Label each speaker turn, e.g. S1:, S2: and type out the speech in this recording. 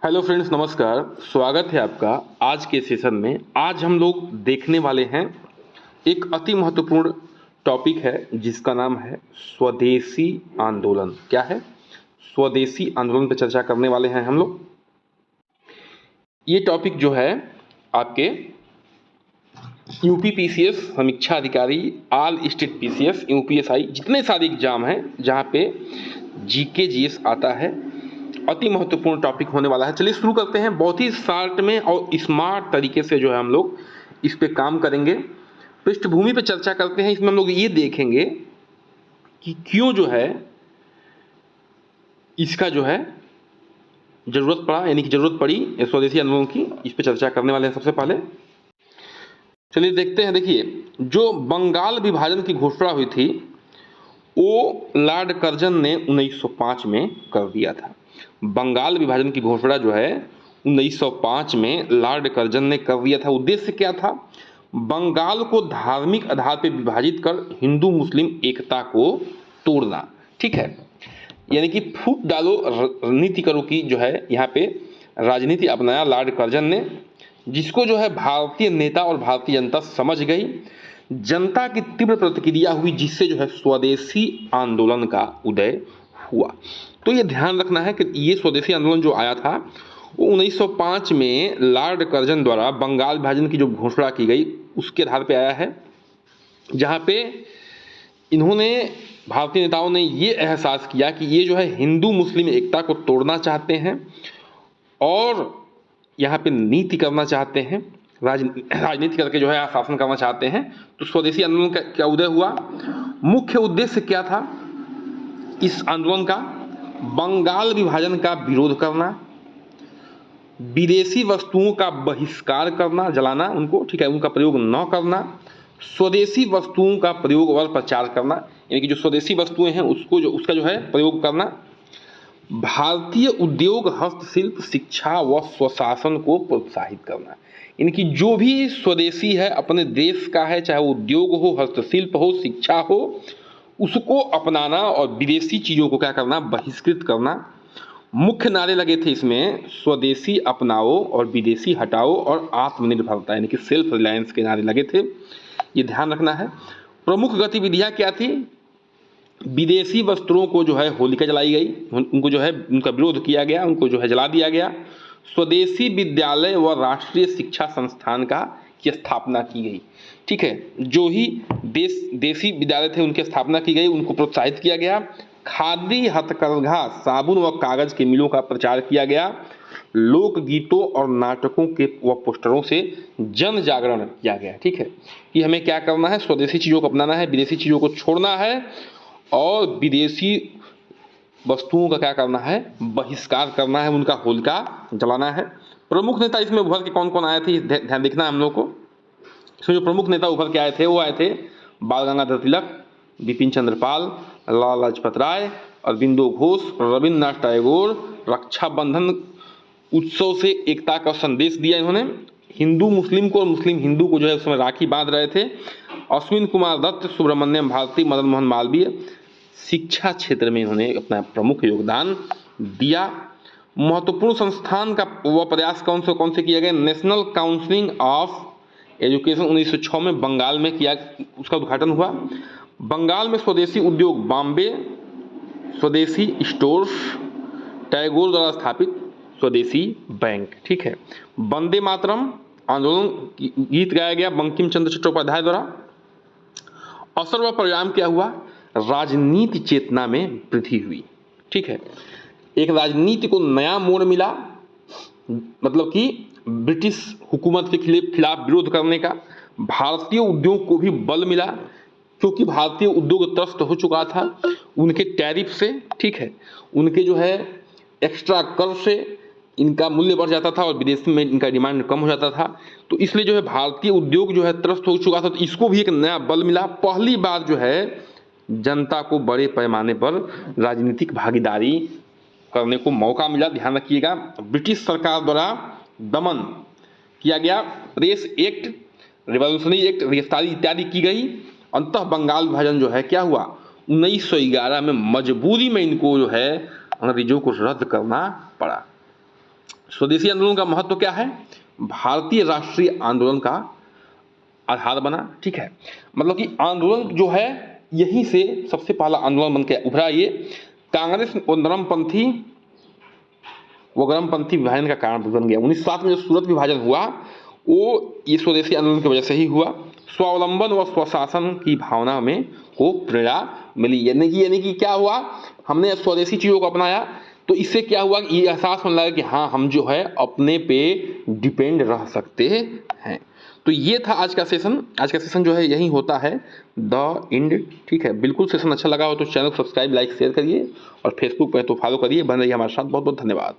S1: Hello friends, नमस्कार। स्वागत है आपका आज के सेशन में। आज हम लोग देखने वाले हैं एक अति महत्वपूर्ण टॉपिक है जिसका नाम है स्वदेशी आंदोलन। क्या है? स्वदेशी आंदोलन पर चर्चा करने वाले हैं हम लोग। ये टॉपिक जो है आपके यूपी पीसीएस, समीक्षा अधिकारी, ऑल स्टेट पीसीएस, यूपीएसआई, जितने सारे एग्जाम हैं जहाँ पे जीके जीएस आता है, अति महत्वपूर्ण टॉपिक होने वाला है। चलिए शुरू करते हैं। बहुत ही शार्ट में और स्मार्ट तरीके से जो है हम लोग इस पे काम करेंगे। पृष्ठभूमि पे चर्चा करते हैं। इसमें हम लोग ये देखेंगे कि क्यों जो है इसका जो है जरूरत पड़ा, यानी कि जरूरत पड़ी स्वदेशी आंदोलन की। इस पे चर्चा करने वाले हैं सबसे पहले। चलिए देखते हैं। देखिए, जो बंगाल विभाजन की घोषणा हुई थी वो लॉर्ड कर्जन ने 1905 में कर दिया था। बंगाल विभाजन की घोषणा जो है 1905 में लॉर्ड कर्जन ने कर दिया था। उद्देश्य क्या था? बंगाल को धार्मिक आधार पर विभाजित कर हिंदू मुस्लिम एकता को तोड़ना। ठीक है, यानी कि फूट डालो नीति करो की जो है यहाँ पे राजनीति अपनाया लॉर्ड कर्जन ने, जिसको जो है भारतीय नेता और भारतीय जनता समझ गई। जनता की तीव्र प्रतिक्रिया हुई, जिससे जो है स्वदेशी आंदोलन का उदय हुआ। तो ये ध्यान रखना है कि ये स्वदेशी आंदोलन जो आया था वो 1905 में लॉर्ड कर्जन द्वारा बंगाल विभाजन की जो घोषणा की गई उसके आधार पर आया है, जहाँ पे इन्होंने भारतीय नेताओं ने ये एहसास किया कि ये जो है हिंदू मुस्लिम एकता को तोड़ना चाहते हैं और यहाँ पे नीति करना चाहते हैं, राजनीति करके जो है शासन करना चाहते हैं। तो स्वदेशी आंदोलन का क्या उदय हुआ? मुख्य उद्देश्य क्या था इस आंदोलन का? बंगाल विभाजन का विरोध करना, विदेशी वस्तुओं का बहिष्कार करना, जलाना उनको, ठीक है, उनका प्रयोग न करना, स्वदेशी वस्तुओं का प्रयोग और प्रचार करना, यानी कि जो स्वदेशी वस्तुएं हैं उसका जो है प्रयोग करना, भारतीय उद्योग, हस्तशिल्प, शिक्षा व स्वशासन को प्रोत्साहित करना। इनकी जो भी स्वदेशी है, अपने देश का है, चाहे वो उद्योग हो, हस्तशिल्प हो, शिक्षा हो, उसको अपनाना और विदेशी चीज़ों को क्या करना? बहिष्कृत करना। मुख्य नारे लगे थे इसमें स्वदेशी अपनाओ और विदेशी हटाओ और आत्मनिर्भरता, यानी कि सेल्फ रिलायंस के नारे लगे थे। ये ध्यान रखना है। प्रमुख गतिविधियाँ क्या थी? विदेशी वस्त्रों को जो है होलिका जलाई गई, उनको जो है उनका विरोध किया गया, उनको जो है जला दिया गया। स्वदेशी विद्यालय व राष्ट्रीय शिक्षा संस्थान की स्थापना की गई। ठीक है, जो ही देसी विद्यालय थे उनकी स्थापना की गई, उनको प्रोत्साहित किया गया। खादी, हथकरघा, साबुन व कागज के मिलों का प्रचार किया गया। लोकगीतों और नाटकों के व पोस्टरों से जन जागरण किया गया। ठीक है, कि हमें क्या करना है? स्वदेशी चीज़ों को अपनाना है, विदेशी चीज़ों को छोड़ना है और विदेशी वस्तुओं का क्या करना है? बहिष्कार करना है, उनका होलिका जलाना है। प्रमुख नेता इसमें उभर के कौन कौन आए थे, ध्यान देखना है हम लोग को। इसमें जो प्रमुख नेता उभर के आए थे वो आए थे बाल गंगाधर तिलक, बिपिन चंद्र पाल, लाला लाजपत राय, अरविंदो घोष, रविन्द्रनाथ टैगोर। रक्षाबंधन उत्सव से एकता का संदेश दिया इन्होंने। हिंदू मुस्लिम को और मुस्लिम हिंदू को जो है उसमें राखी बांध रहे थे। अश्विन कुमार दत्त, सुब्रमण्यम भारती, मदन मोहन मालवीय। शिक्षा क्षेत्र में इन्होंने अपना प्रमुख योगदान दिया। महत्वपूर्ण संस्थान का वह प्रयास कौन से किया गया? नेशनल काउंसिल ऑफ एजुकेशन 1906 में बंगाल में किया, उसका उद्घाटन हुआ। बंगाल में स्वदेशी उद्योग, बॉम्बे स्वदेशी स्टोर्स, टैगोर द्वारा स्थापित स्वदेशी बैंक। ठीक है, वंदे मातरम आंदोलन गीत गाया गया बंकिम चंद्र चट्टोपाध्याय द्वारा। असर व परिणाम क्या हुआ? राजनीति चेतना में वृद्धि हुई। ठीक है, एक राजनीति को नया मोड़ मिला, मतलब कि ब्रिटिश हुकूमत के खिलाफ विरोध करने का। भारतीय उद्योग को भी बल मिला, क्योंकि भारतीय उद्योग त्रस्त हो चुका था उनके टैरिफ से। ठीक है, उनके जो है एक्स्ट्रा कर से इनका मूल्य बढ़ जाता था और विदेश में इनका डिमांड कम हो जाता था। तो इसलिए जो है भारतीय उद्योग जो है त्रस्त हो चुका था, तो इसको भी एक नया बल मिला। पहली बार जो है जनता को बड़े पैमाने पर राजनीतिक भागीदारी करने को मौका मिला। ध्यान रखिएगा, ब्रिटिश सरकार द्वारा दमन किया गया, प्रेस एक्ट, रिवॉल्यूशनरी एक्ट, गिरफ्तारी इत्यादि की गई। अंततः बंगाल विभाजन जो है क्या हुआ? 1911 में मजबूरी में इनको जो है अंग्रेजों को रद्द करना पड़ा। स्वदेशी आंदोलन का महत्व क्या है? भारतीय राष्ट्रीय आंदोलन का आधार बना, ठीक है। मतलब कि आंदोलन जो है यहीं से सबसे पहला आंदोलन बन के उभरा। ये कांग्रेस वो गर्मपंथी विभाजन का कारण बन गया। 1907 में जो सूरत विभाजन हुआ वो ये स्वदेशी आंदोलन की वजह से ही हुआ। स्वावलंबन व स्वशासन की भावना में को प्रेरणा मिली। यानी कि क्या हुआ, हमने स्वदेशी चीज़ों को अपनाया तो इससे क्या हुआ कि ये एहसास होने लगा कि हाँ हम जो है अपने पे डिपेंड रह सकते हैं। तो ये था आज का सेशन। आज का सेशन जो है यही होता है द एंड, ठीक है। बिल्कुल सेशन अच्छा लगा हो तो चैनल को सब्सक्राइब, लाइक, शेयर करिए और फेसबुक पे तो फॉलो करिए। बन रहिए हमारे साथ। बहुत बहुत धन्यवाद।